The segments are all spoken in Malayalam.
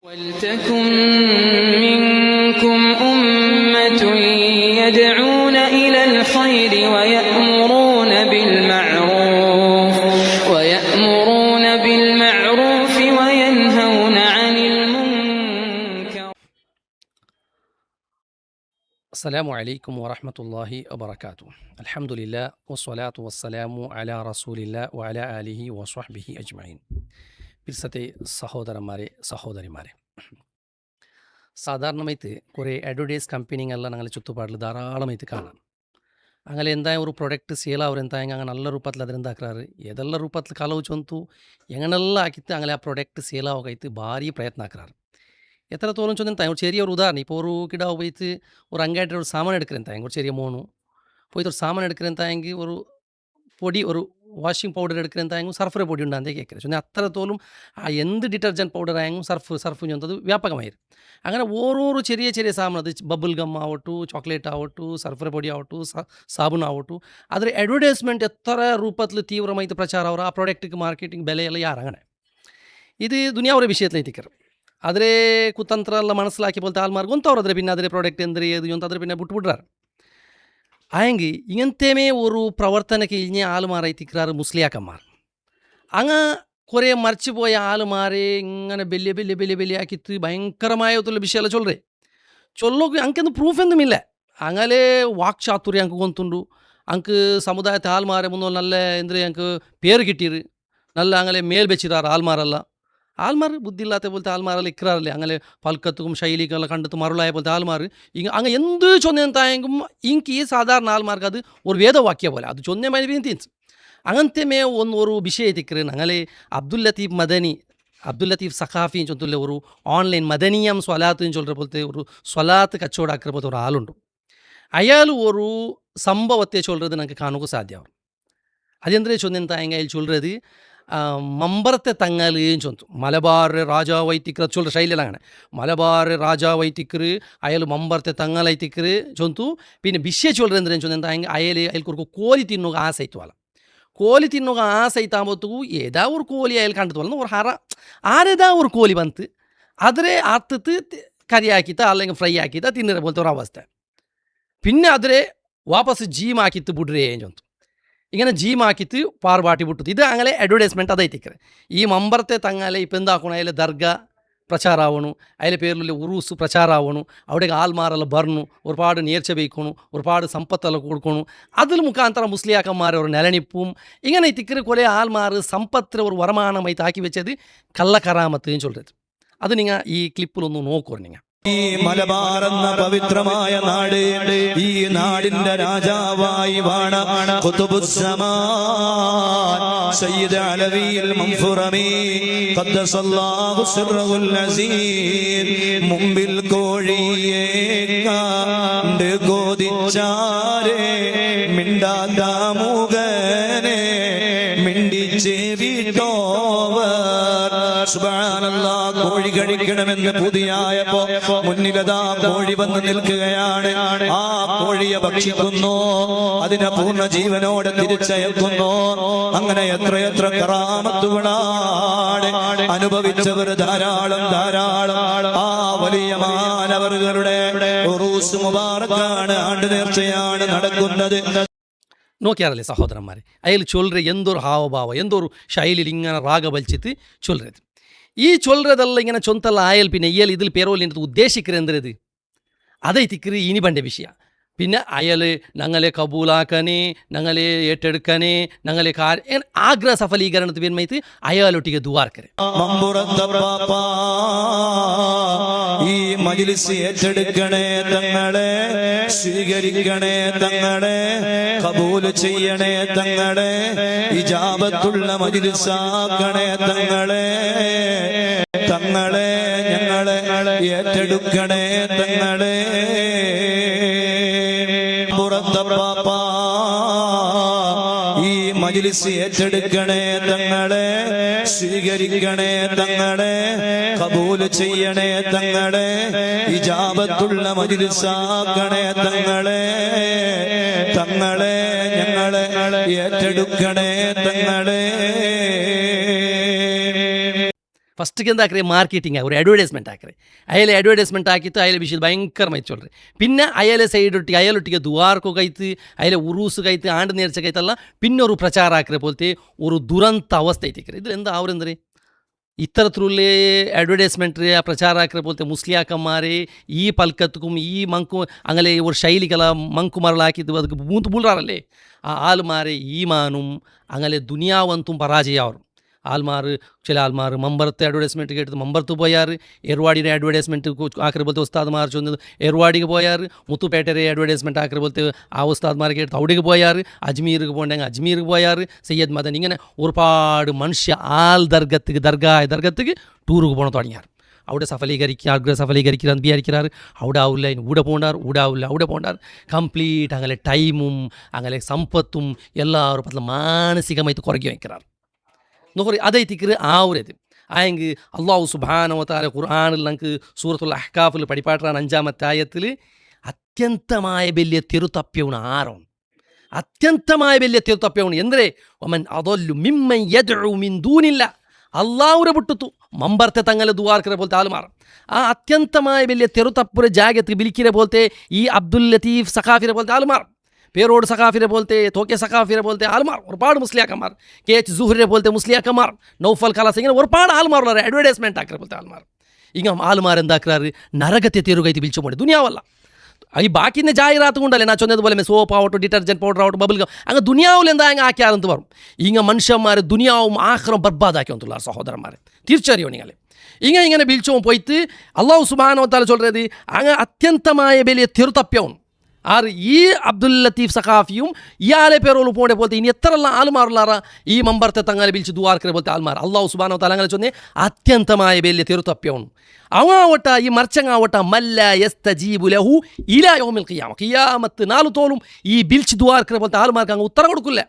وَلْتَكُنْ مِنْكُمْ أُمَّةٌ يَدْعُونَ إِلَى الْخَيْرِ وَيَأْمُرُونَ بِالْمَعْرُوفِ وَيَنْهَوْنَ عَنِ الْمُنْكَرِ. السلام عليكم ورحمة الله وبركاته. الحمد لله والصلاة والسلام على رسول الله وعلى آله وصحبه أجمعين. പിർസത്തെ സഹോദരിമാരെ സാധാരണമായിട്ട് കുറേ അഡ്വർടൈസ് കമ്പനികളെല്ലാം ഞങ്ങളുടെ ചുറ്റുപാടിൽ ധാരാളമായിട്ട് കാണാം. അങ്ങനെ എന്തായ ഒരു ಪ್ರೊಡಕ್ಟ್ ಸೇಲ್ ಅವ್ರು ಎಂತ ಹೆಂಗೆ ಹಂಗೆ ನಲ್ಲ ರೂಪத்தில் ಅದರಿಂದ ಹಾಕ್ರಾರು ಎದೆಲ್ಲ ರೂಪத்தில் ಕಲವುಚಂತು ಹೆಂಗನೆಲ್ಲ ಹಾಕಿತ್ತು അങ്ങനെ ಆ ಪ್ರೊಡಕ್ಟ್ ಸೇಲ್ ಆಗೋಕೈತು ಭಾರಿ ಪ್ರಯತ್ನ ಹಾಕ್ರಾರು. എത്ര തോന്നും ചൊന്നിട്ട് ഒരു ചെറിയ ഒരു ഉദാഹരണം, ഇപ്പോൾ ഒരു കിടാവ് പോയിട്ട് ഒരു അങ്ങായിട്ട് ഒരു സാമാൻ എടുக்கிறேன் ഒരു ചെറിയ മോണു പോയിട്ട് ഒരു സാമാൻ എടുக்கிறேன் ഒരു പൊടി ഒരു വാഷിംഗ് പൗഡർ എടുக்கிறேன் സർഫർ പൊടി ഉണ്ടാകുന്നേ കേൾക്കുന്നത് ചൊന്നാൽ അത്രത്തോളം ആ എന്ത് ഡിറ്റർജൻറ്റ് പൗഡർ ആയെങ്കിലും സർഫ് ചൊന്നത് വ്യാപകമായിരുന്നു. അങ്ങനെ ഓരോരോ ചെറിയ ചെറിയ സാധനം, അത് ബബിൾ ഗം ആവട്ടു, ചോക്ലേറ്റ് ആവട്ടു, സർഫർ പൊടി ആവട്ടു, സാബുൻ ആവട്ടു, ಅದರ ಅಡ್ವರ್ಟೈಸ್ಮೆಂಟ್ ಎತ್ತರ ರೂಪത്തിൽ ತೀವ್ರമായിട്ട് ಪ್ರಚಾರ ಅವರು ಆ ಪ್ರಾಡಕ್ಟಿಗೆ ಮಾರ್ಕೆಟಿಂಗ್ ಬೆಲೆ ಎಲ್ಲ ಯಾರು അങ്ങനെ ഇത് ദുനിയാവുടെ വിഷയത്തിലെത്തിക്കರು ಆದರೆ ಕುತಂತ್ರ ಎಲ್ಲ മനസ്സിലാക്കി പോലത്തെ ആൾമാർക്ക് ഒന്നവർ അതിൽ പിന്നെ അതിലെ പ്രോഡക്റ്റ് എന്ത് ഏത് ചൊന്ത് അതിൽ പിന്നെ വിട്ടുവിടാറ് ആയെങ്കിൽ ഇങ്ങനത്തേമേ ഒരു പ്രവർത്തനಕ್ಕೆ ഇഞ്ഞ ആളുമാറായിത്തിക്കാറ് മുസ്ലിയാക്കന്മാർ. അങ്ങ് കുറേ മറിച്ചു പോയ ആളുമാരെ ഇങ്ങനെ ബല്യ ആക്കിത്ത് ഭയങ്കരമായിട്ടുള്ള വിഷയമെല്ലാം ചൊല്ലೋಕೆ ಅಂಕೆಂದು ಪ್ರೂಫ್ ಎಂದುಮಿಲ್ಲ. അങ്ങനെ വാക്ചാതുര്യം ಅಂಕು ಗೊಂತುಂಡು ಅಂಕು ಸಮುದಾಯದ ಆಲ್ಮಾರೆ ಮುಂದೆ നല്ല ಎಂದ್ರೆ ಅಂಕು പേര് കിട്ടിയത് നല്ല അങ്ങനെ മേൽ വെച്ചിടാറ് ആൽമാർ ബുദ്ധി ഇല്ലാത്ത പോലത്തെ ആൽമാരെല്ലാം ഇക്കറാറില്ലേ അങ്ങനെ പൽക്കത്തും ശൈലിക്കെല്ലാം കണ്ടെത്ത് മറുളായ പോലത്തെ ആൽമാർ അങ്ങ് എന്ത് ചൊന്നെന്തായെങ്കും ഇങ്ക് ഈ സാധാരണ ആൽമാർക്ക് അത് ഒരു വേദവാക്യ പോലെ അത് ചൊന്നേ മതി തീൻസ് അങ്ങനത്തെ മേ ഒരു വിഷയ തിക്കറ് അങ്ങനെ അബ്ദുൽ ലത്തീഫ് സഖാഫി ചൊല്ലുള്ള ഒരു ഓൺലൈൻ മദനിയം സ്വലാത്ത് ചൊല്ലുന്ന പോലത്തെ ഒരു സ്വലാത്ത് കച്ചവടാക്കുന്ന പോലത്തെ ഒരു ആളുണ്ട്. അയാൾ ഒരു സംഭവത്തെ ചൊല്ലുന്നത് നമുക്ക് കാണുക സാധ്യമാവും. അതെന്തേ ചൊന്നെന്തായെങ്ക അയാൾ ചൊല്ലുന്നത് മമ്പറത്തെ തങ്ങൽ ചൊന്തു മലബാർ രാജാവൈത്തിക്കർ ചൊല്ലുന്ന ശൈലിയിൽ അങ്ങനെ മലബാർ രാജാവൈത്തിക്കർ അയാൾ മമ്പറത്തെ തങ്ങലൈത്തിക്കർ ചൊന്തു. പിന്നെ വിഷയ ചൊല്ലുന്നത് എന്തിനാ ചൊന്നെന്തായെങ്കിൽ അയാൾക്ക് കോലി തിന്നുക ആസൈത്തു അല്ല ಕೋಲಿ ತಿನ್ನುವಾಗ ಆಸೆ ಐತಾಂಬತ್ತು ಏದಾ ഒരു ಕೋಲಿ ಅಯ್ಯಲ್ಲಿ ಕಂಡು ഒരു ആരേതാ ഒരു കോലി ಬಂತು ಆದರೆ ಅತ್ತത്ത് കറി ആക്കിത്ത അല്ലെങ്കിൽ ഫ്രൈ ആക്കിത്ത തിന്നുന്ന പോലത്തെ ഒരു അവസ്ഥ. പിന്നെ അതിരെ വാപ്പസ് ജീം ആക്കിത്ത് ಬಿಡ್ರೆ ചൊന്തു ഇങ്ങനെ ജീം ആക്കിത്ത് പാർവാട്ടി ಬಿಟ್ಟುದು ഇത് അങ്ങനെ അഡ്വർടൈസ്മെൻറ്റ് അതൈത്തിക്കറ്. ഈ മമ്പറത്തെ തങ്ങാലെ ഇപ്പം എന്താക്കണം അതിലെ ദർഗ പ്രചാര ആവണു, അതിലെ പേരിലുള്ള ഉറൂസ് പ്രചാര ആവണു, അവിടേക്ക് ആൽമാരെല്ലാം ബർണു, ഒരുപാട് നേർച്ച വയ്ക്കണു, ഒരുപാട് സമ്പത്തെല്ലാം കൊടുക്കണു, അതിൽ മുഖാന്തര മുസ്ലിയാക്കന്മാരെ ഒരു നിലനിപ്പും ഇങ്ങനെ തിക്കറ് കുറേ ആൽമാർ സമ്പത്തിന് ഒരു വരുമാനമായി താക്കി വെച്ചത് കള്ളക്കറാമത്ത് എന്ന് ചൊല്ലുന്നത്. അത് നിങ്ങൾ ഈ ക്ലിപ്പിലൊന്ന് നോക്കൂ. നിങ്ങൾ ഈ മലബാർ എന്ന പവിത്രമായ നാട്, ഈ നാടിന്റെ രാജാവായി വാണ ഖുതുബുസ്സമാൻ സയ്യിദ് അലവിൽ മൻഫുറമി ഖദ്ദസല്ലാഹു സിർറുൽ അസീർ മുമ്പിൽ കോഴിയെ കണ്ട് കൊതിച്ചാരെ മിണ്ടാത്ത മുഖനെ മിണ്ടിച്ചേവിട്ടോവർ സുബ്ഹാനല്ലാഹ്. കോഴി കഴിക്കണമെന്ന് പുതിയായപ്പോ മുന്നിലതാ കോഴി വന്ന് നിൽക്കുകയാണ്. ആ കോഴിയെ ഭക്ഷിക്കുന്നു, അതിനെ പൂർണ്ണ ജീവനോടെ തിരിച്ചയക്കുന്നു. അങ്ങനെ എത്രയെത്ര കറാമത്തുകളാണ് അനുഭവിച്ചവർ ധാരാളം. ആ വലിയ മാനവരുടെ ഉറൂസ് മുബാറക്കാണ്, ആണ്ട് നേർച്ചയാണ് നടക്കുന്നത്. നോക്കിയാറല്ലേ സഹോദരന്മാരെ, അയാൾ ചൊല്ലുക എന്തൊരു ഹാവഭാവം, എന്തൊരു ശൈലിയിൽ ഇങ്ങനെ രാഗ വലിച്ചിട്ട് ചൊല്ലുന്നത്. ഈ ചൊല്ലുന്നതെല്ലാം ഇങ്ങനെ ചൊന്തല്ല ആയാൽ പിന്നെ ഇയാൾ ഇതിൽ പേരോലിൻ്റെ ഉദ്ദേശിക്കുന്നത് എന്തരത് അതൈത്തിക്കറ് ഇനി പണ്ട വിഷയ. പിന്നെ അയാൾ ഞങ്ങളെ കബൂലാക്കനെ, ഞങ്ങളെ ഏറ്റെടുക്കനെ, ഞങ്ങളെ ആഗ്രഹ സഫലീകരണത്തിന് വേണ്ടി അയാളൊട്ടിಗೆ ദുആർക്കരെ. ഈ മജ്ലിസ് ഏറ്റെടുക്കണേ തങ്ങളെ, സ്വീകരിക്കണേ തങ്ങളെ, കബൂൽ ചെയ്യണേ തങ്ങളെ, ഇജാബത്തുള്ള മജ്ലിസാക്കണേ തങ്ങളെ, ഞങ്ങളെ ഏറ്റെടുക്കണേ തങ്ങളെ. ഈ മജ്ലിസ് ഏറ്റെടുക്കണേ തങ്ങളെ, സ്വീകരിക്കണേ തങ്ങളെ, കബൂൽ ചെയ്യണേ തങ്ങളെ, ഇജാബത്തുള്ള മജ്ലിസാക്കണേ തങ്ങളെ, ഞങ്ങളെ ഏറ്റെടുക്കണേ തങ്ങളെ. ಫಸ್ಟಿಗೆ ಎಂದಾಕ್ರೆ ಮಾರ್ಕೆಟಿಂಗ್ ಅವರು ಅಡ್ವರ್ಟೈಸ್ಮೆಂಟ್ ಹಾಕ್ರೆ ಅಯ್ಯಲೆ ಅಡ್ವರ್ಟೈಸ್ಮೆಂಟ್ ಹಾಕಿತ್ತು ಅಯ್ಯಲೆ ವಿಷಯ ಭಯಂಕರ ಮೈಚೊಳ್ರಿ ಪಿನ್ನ ಅಯ್ಯಲೆ ಸೈಡೊಟ್ಟಿಗೆ ಅಯ್ಯಲೊಟ್ಟಿಗೆ ದುವಾರ್ಕೋಗೈತು ಅಯ್ಯಲೆ ಉರುಸುಗೈತು ಆಂಡ್ ನೇರ್ಚಗೈತಲ್ಲ ಪಿನ್ನವರು ಪ್ರಚಾರ ಹಾಕ್ರೆ ಬೋಲ್ತೆ ಒಂದು ದುರಂತ ಅವಸ್ಥೆ ಐತಿಕ್ರೆ ಇದರಿಂದ ಅವರೆಂದ್ರೆ ಇತ್ತರತ್ರಲ್ಲೇ ಅಡ್ವರ್ಟೈಸ್ಮೆಂಟ್ ರೀ ಆ ಪ್ರಚಾರ ಹಾಕ್ರೆ ಬೋಲ್ತೆ ಮುಸ್ಲಿಯಾಕಮ್ಮಾರೆ ಈ ಪಲ್ಕತ್ಕು ಈ ಮಂಕು ಅಂಗಲೆ ಇವರು ಶೈಲಿಗೆಲ್ಲ ಮಂಕು ಮರಳು ಹಾಕಿದ್ದು ಅದಕ್ಕೆ ಮೂತು ಬುಲ್ರಾರಲ್ಲೇ ಆ ಆಲ್ಮಾರೆ ಈಮಾನುಂ ಅಂಗಲೆ ದುನಿಯಾವಂತು ಪರಾಜಯ ಅವರು ಆಲ್ಮಾರು ಚಿಲ ಆಲ್ಮಾರು ಮಂಬರತ್ತೆ ಅಡ್ವರ್ಟೈಸ್ಮೆಂಟ್ಗೆ ಇಟ್ಟು ಮಂಬರ್ತು போயார் ಎರ್ವಾಡಿನ ಅಡ್ವರ್ಟೈಸ್ಮೆಂಟ್ ಹಾಕಿರ ಬೋಲ್ತೆ ಉಸ್ತಾದ್ ಮಾರು ಚೊಂದು ಎರ್ವಾಡಿಗೆ போயார் ಮುತ್ತುಪೇಟೆರೆ ಅಡ್ವರ್ಟೈಸ್ಮೆಂಟ್ ಹಾಕಿರ ಬೋಲ್ತೆ ಆ ಉಸ್ತಾದ್ ಮಾರಿಗೆ எடுத்து ಅವಡಿಗೆ போயார் அஜ்மீருக்கு போனாங்க அஜ்மீருக்கு போயார் சையத் மதன் இങ്ങനെ ഒരുപാട് മനുഷ്യ ആൽ ദർഗத்துக்கு ദർഗத்துக்கு டூருக்கு போன தொடங்கியார் അവിടെ സഫലീകരിക്കാൻ വിചാരിക്കാറ് അവിടെ ആവില്ല ഇനി ഊടാവില്ല പോണ്ടാർ കംപ്ലീറ്റ് അങ്ങനെ ടൈമും അങ്ങനെ സമ്പത്തും എല്ലാവരും പറ്റില്ല മാനസികമായിട്ട് കുറയ്ക്കി വയ്ക്കാറ് നോക്കറി അതൈത്തിക്കറ് ആവരത് ആയെങ്കിൽ അള്ളാഹു സുബ്ഹാനഹു വ തആല ഖുർആനിൽ നമുക്ക് സൂറത്തുൽ അഹ്കാഫിൽ പഠിപ്പാട്ടാണ് 5-ാമത്തെ ആയത്തിൽ അത്യന്തമായ വലിയ തിരുത്തപ്യമാണ് ആരോൺ അത്യന്തമായ വലിയ തിരുത്തപ്യമാണ് ಎಂದರೆ ಒಮನ್ ಅದಲ್ಲು ಮಿಮ್ಮನ್ ಯದ್ഉ ಮಿನ್ ದೂನಿಲ್ಲ ಅಲ್ಲಾಹುರ ಬಿಟ್ಟುತು ಮಂಬರ್ತೆ ತಂಗಲೆ ದುವಾರ್ಕರೆ ಬೋಲ್ತೆ ಆಲ್ಮಾರ ಆ ಅತ್ಯಂತമായ വലിയ തിരുത്തപ്പുര ജാഗത്ത് ബിലിക്കിരെ ಬೋಲ್ತೆ ഈ അബ്ദുൽ ലത്തീഫ് സഖാഫിരെ ಬೋಲ್ತೆ ആൽമാർ പേരോട് സഖാഫിരെ ಬೋಲ್ತೆ തോക്കെ സഖാഫിരെ ಬೋಲ್ತೆ ആൽമാർ ഒരുപാട് മുസ്ലിയാക്കന്മാർ KH സുഹ്റിരെ ಬೋಲ್ತೆ മുസ്ലിയാക്കന്മാർ നൗഫൽ ഖലാസ് ഇങ്ങനെ ഒരുപാട് ആൽമാറുള്ള അഡ്വർടൈസ്മെന്റ് ആക്കിരെ ಬೋಲ್ತೆ ആൽമാർ ಈಗ ಆಲ್ಮಾರ್ ಎಂದಾಕ್ರಾರು ನರಗತಿ ತಿರುಗೈತಿ ಬಿಲ್ಚು ಮಾಡಿ ದುನಿಯಾವಲ್ಲ ಈ ಬಾಕಿನ ಜಾಹೀರಾತು ಉಂಡಲ್ಲ ನಾ ಚೊಂದದ പോലെ സോപ്പ് ആവട്ടെ ഡിറ്റർജന്റ് പൗഡർ ആവട്ടെ ബബിൾ ഗം അങ്ങ് ദുനിയാവിൽ എന്താ അങ്ങ് ആക്കിയാറെന്ന് പറയും ഇങ്ങ മനുഷ്യന്മാർ ദുനിയാവും ആഖിറം ബർബാദാക്കിയൊന്നുമില്ല സഹോദരന്മാരെ തിരിച്ചറിയോ നിങ്ങൾ ഇങ്ങനെ ബിൽച്ചവും പോയിട്ട് അള്ളാഹു സുബ്ഹാനഹു വ തആല ചൊല്ലുന്നത് അങ്ങ് അത്യന്തമായ വലിയ തിരുത്തപ്യവും ആറ് ഈ അബ്ദുൽ ലത്തീഫ് സഖാഫിയും ഇയാളെ പേരോള് പോടെ പോലത്തെ ഇനി എത്രയുള്ള ആൾമാറുള്ളാറ ഈ മമ്പർത്തെ തങ്ങളെ വിളിച്ച് ദുവാർക്കരെ പോലത്തെ ആൾമാർ അള്ളാഹു സുബ്ഹാനഹു വ തആല അങ്ങനെ ചൊന്നെ അത്യന്തമായ വലിയ തിരുത്തപ്യവും അവട്ട ഈ മർച്ചങ്ങാവട്ട മല്ല യസ്തജീബു ലഹു ഇലാ യൗമിൽ ഖിയാമ ഖിയാമത്ത് നാലു തോളും ഈ ബിൽച്ച് ദുവാർക്കരെ പോലത്തെ ആൾമാർക്ക് അങ്ങ് ഉത്തരം കൊടുക്കില്ല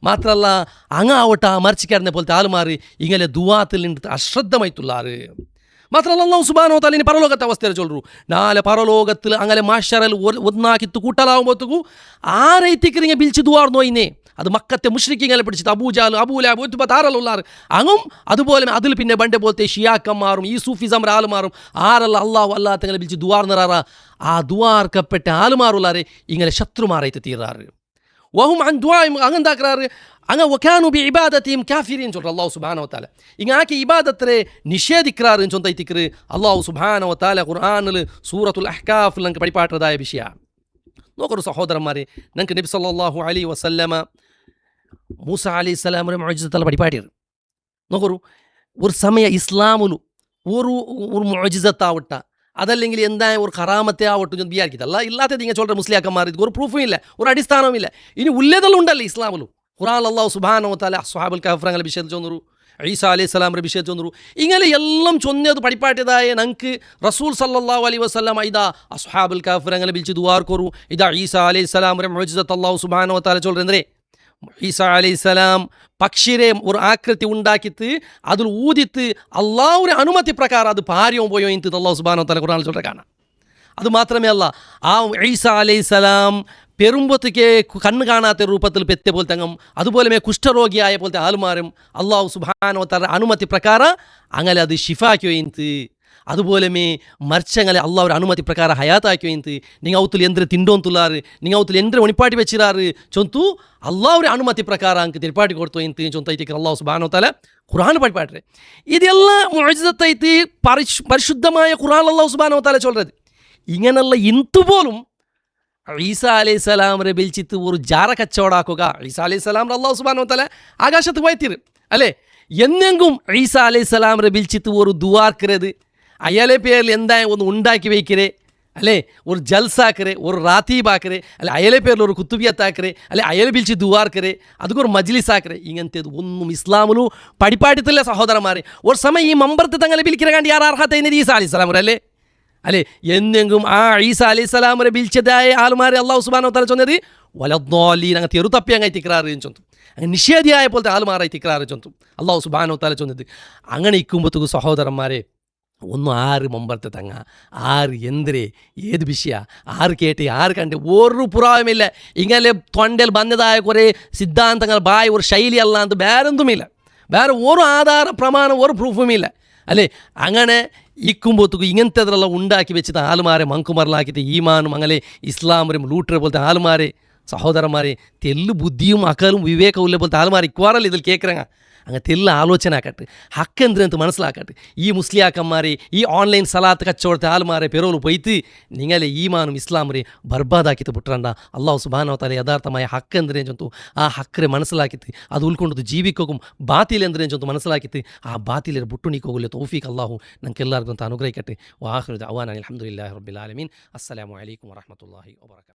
മാത്രമല്ല അങ്ങാവട്ട മർച്ചിക്കാരനെ പോലത്തെ ആൾമാർ ഇങ്ങനെ ദുവാത്തിൽ നിന്ന് അശ്രദ്ധമായിട്ടുള്ളാറ് മാത്രമല്ല അല്ലാഹു സുബ്ഹാനഹു വ തആല ഇനി പരലോകത്തെ അവസ്ഥയിൽ ചൊല്ലു നാളെ പരലോകത്തിൽ അങ്ങനെ മാഷറൽ ഒന്നാക്കിത്ത് കൂട്ടലാവുമ്പോഴത്തേക്കു ആരൈത്തിക്കിറിങ്ങ ബിൽച്ച് ദുവാർന്നോയിനെ അത് മക്കത്തെ മുഷ്രിക്കിങ്ങളെ പിടിച്ചിട്ട് അബൂജാൽ അബൂലഹബ് ഉത്ബത്ത് ആരല്ലുള്ളാറ് അങ്ങും അതുപോലെ അതിൽ പിന്നെ ബണ്ടെ പോലത്തെ ഷിയാക്കന്മാരും ഈ സൂഫിസം ആളുമാറും ആരല്ല അള്ളാഹു അല്ലാത്തങ്ങളെ വിളിച്ച് ദുവാർന്നറാറ ആ ദുവാർക്കപ്പെട്ട ആളുമാറുള്ളാരെ ഇങ്ങനെ ശത്രുമാറായിട്ട് തീരാറ് വഹും അൻ ദുആഇം അങ്ങെന്താക്കാറ് അങ്ങ് വകാനു ബി ഇബാദത്തിഹിം കാഫിരീൻ ചൊല്ല അല്ലാഹു സുബ്ഹാനഹു വ തആല ഇങ്ങാക്കി ഇബാദത്തിനെ നിഷേധിക്കാറ് ചൊന്തൈത്തിക്കറ് അല്ലാഹു സുബ്ഹാനഹു വ തആല ഖുർആനിൽ സൂറത്തുൽ അഹ്കാഫിൽ നമുക്ക് പഠിപ്പാട്ടതായ വിഷയ നോക്കൂ സഹോദരന്മാരെ നമുക്ക് നബി സല്ലല്ലാഹു അലൈഹി വസല്ലമ മൂസ അലൈഹിസ്സലാമിന്റെ മുഅ്ജിസത്തുള്ള പഠിപ്പാട്ടിയത് നോക്കൂ ഒരു സമയ ഇസ്ലാമുലു ഒരു മുഅ്ജിസത്താവട്ട അതല്ലെങ്കിൽ എന്തായ ഒരു കറാമത്തെ ആവട്ടെ എന്ന് വിചാരിക്കതല്ല ഇല്ലാത്തത് ഇങ്ങനെ ചൊല്ലുന്ന മുസ്ലിയാക്കന്മാർ ഇത് ഒരു പ്രൂഫും ഇല്ല ഒരു അടിസ്ഥാനവും ഇല്ല ഇനി ഉള്ളതെല്ലാം ഉണ്ടല്ലോ ഇസ്ലാമിലും ഖുർആൻ അല്ലാഹു സുബ്ഹാനഹു വ തആല അസ്ഹാബുൽ കഹ്ഫിനെ വിഷയത്തിൽ ചൊന്നു ഈസാ അലൈഹിസ്സലാമിന്റെ വിഷയത്തിൽ ചൊന്നു ഇങ്ങനെ എല്ലാം ചൊന്നത് പഠിപ്പാട്ടിയതായ ഞങ്ങൾക്ക് റസൂൽ സല്ലല്ലാഹു അലൈഹി വസല്ലം ഇതാ അസ്ഹാബുൽ കഹ്ഫിനെ വിളിച്ച് ദുആർക്കോറു ഇതാ ഈസാ അലൈഹിസ്സലാമിന്റെ മുഅ്ജിസത്ത് അല്ലാഹു സുബ്ഹാനഹു വ തആല ചൊല്ലുന്നേ ഈസാ അലൈഹിസ്സലാം പക്ഷിരെ ഒരു ആകൃതി ഉണ്ടാക്കിത്ത് അതിൽ ഊതിത്ത് അള്ളാഹുവിന്റെ അനുമതി പ്രകാരം അത് പാരിയോ പോയോ എന്ന് അല്ലാഹു സുബ്ഹാനഹു വ തആല ഖുർആനിൽ ചൊല്ലുക കാണാം അത് മാത്രമേ അല്ല ആ ഈസാ അലൈഹിസ്സലാം പെരുമ്പത്തേക്ക് കണ്ണ് കാണാത്ത രൂപത്തിൽ പെറ്റ പോലെ തങ്ങും അതുപോലെ കുഷ്ഠരോഗിയായ പോലത്തെ ആൾമാരും അള്ളാഹു സുബ്ഹാനഹു വ തആല അനുമതി പ്രകാരം അങ്ങനെ അത് ഷിഫാക്കിയോ എന്ന് അതുപോലെ മർച്ചങ്ങളെ അള്ളാഹുവിന്റെ അനുമതി പ്രകാരം ഹയാത്താക്കിയോ എന്ന് നിങ്ങൾ ഔത്തിൽ എന്തിന് തിണ്ടോന്തുള്ളാറ് നിങ്ങൾ ഔത്തിൽ എന്തിന് ഒണിപ്പാട്ടി വെച്ചിരാറ് ചൊന്തു അള്ളാഹുവിന്റെ അനുമതി പ്രകാരം അങ്ങ് തിരുപ്പാട്ടി കൊടുത്തു എന്ന് ചൊന്തൈത്തിക്ക് അള്ളാഹു സുബ്ഹാനഹു വ തആല ഖുർആൻ പഠിപ്പാട്ടെ ഇതെല്ലാം മുഅ്ജിസത്തൈത്ത് പരിശുദ്ധമായ ഖുർആൻ അള്ളാഹു സുബ്ഹാനഹു വ തആല ചൊല്ലുന്നത് ഇങ്ങനെയുള്ള ഇന്തുപോലും ഈസാ അലൈഹിസ്സലാമിനെ വിളിച്ചിട്ട് ഒരു ജാറ കച്ചവടാക്കുക ഈസാ അലൈഹിസ്സലാം അല്ലാഹു സുബ്ഹാനഹു വ തആല ആകാശത്ത് പോയിത്തീർ അല്ലേ എന്നെങ്കും ഈസാ അലൈഹിസ്സലാമിനെ വിളിച്ചിട്ട് ഒരു ദുആർക്കരുത് അയാളെ പേരിൽ എന്തായാലും ഒന്ന് ഉണ്ടാക്കി വയ്ക്കരേ അല്ലേ ഒരു ജൽസാക്കരെ ഒരു റാത്തീബാക്കരെ അല്ലെ അയാളെ പേരിൽ ഒരു കുത്തുബിയത്താക്കരെ അല്ലെ അയാളെ വിളിച്ച് ദുവാർക്കരെ അതൊക്കെ ഒരു മജ്ലിസാക്കരെ ഇങ്ങനത്തേത് ഒന്നും ഇസ്ലാമിലും പഠിപ്പാട്ടിത്തില്ല സഹോദരന്മാരെ ഒരു സമയം ഈ മമ്പർത്ത് തങ്ങളെ വിളിക്കിற കണ്ട് യാർ അർഹത്തൈനത് ഈസാ അലൈഹിസ്സലാം അല്ലേ അല്ലേ എന്നെങ്കും ആ ഈസാ അലൈഹിസ്സലാമിനെ വിളിച്ചതായ ആൾമാരെ അല്ലാഹു സുബ്ഹാനഹു വ തആല ചൊന്നത് വലദ്ദാലീൻ അങ്ങ് തെറുതപ്പി അങ്ങ് തിക്രാറ് ചൊന്തു അങ്ങനെ നിഷേധിയായ പോലത്തെ ആൾമാരായി തിക്രാറ് ചൊന്തു അല്ലാഹു സുബ്ഹാനഹു വ തആല ചൊന്നത് അങ്ങനെ ഇക്കുമ്പോഴത്തേക്ക് സഹോദരന്മാരെ ഒന്നും ആറ് മമ്പർത്തെ തങ്ങ ആറ് എന്തിരെ ഏത് വിഷയ ആറ് കേട്ട് ആറ് കണ്ട് ഒരു പുറാവുമില്ല ഇങ്ങനെ തൊണ്ടയിൽ വന്നതായ കുറേ സിദ്ധാന്തങ്ങൾ ബായ് ഒരു ശൈലി അല്ലാണ്ട് വേറെന്തുമില്ല വേറെ ഒരു ആധാര പ്രമാണം ഒരു പ്രൂഫുമില്ല അല്ലേ? അങ്ങനെ ഇക്കുമ്പോഴത്തേക്കും ഇങ്ങനത്തേതെല്ലാം ഉണ്ടാക്കി വെച്ചിട്ട് ആളുമാരെ മങ്കുമറലാക്കിയിട്ട് ഈമാനും അങ്ങനെ ഇസ്ലാമരും ലൂട്ടറെ പോലത്തെ ആളുമാരെ സഹോദരന്മാരെ തെല്ല് ബുദ്ധിയും അക്കലും വിവേകവും ഇല്ല പോലത്തെ ആളുമാരെ ഇക്കുവാറല്ല ഇതിൽ കേൾക്കുறாங்க. അങ്ങ് തെല്ല് ആലോചന ആക്കട്ടെ, ഹക്ക് എന്തിനകത്ത് മനസ്സിലാക്കട്ടെ. ഈ മുസ്ലിയാക്കന്മാരെ ഈ ഓൺലൈൻ സലാത്ത് കച്ചവടത്തെ ആളുമാരെ പെരോല് പോയിട്ട് നിങ്ങളെ ഈമാനും ഇസ്ലാമരെ ബർബാദാക്കിയിട്ട് ಬಿಟ್ರಂಡ. അള്ളാഹു സുബ്ഹാനഹു വ തആല യഥാർത്ഥമായ ഹക്ക് എന്തിനെ ചൊന്തു ആ ഹക്കരെ മനസ്സിലാക്കിയിട്ട് അത് ഉൾക്കൊണ്ടത് ജീവിക്കും. ബാത്തിൽ എന്തിനെ ചൊന്തു മനസ്സിലാക്കിയിട്ട് ആ ബാത്തിലെ ബുട്ടുണിക്കോകില്ല തൗഫീഖ് അള്ളാഹു നമുക്ക് എല്ലാവർക്കും അനുഗ്രഹിക്കട്ടെ. വാഹിറു ദഅവാന അൽഹംദുലില്ലാഹി റബ്ബിൽ ആലമീൻ. അസ്സലാമു അലൈക്കും വറഹ്മത്തുള്ളാഹി വബറകാതുഹു.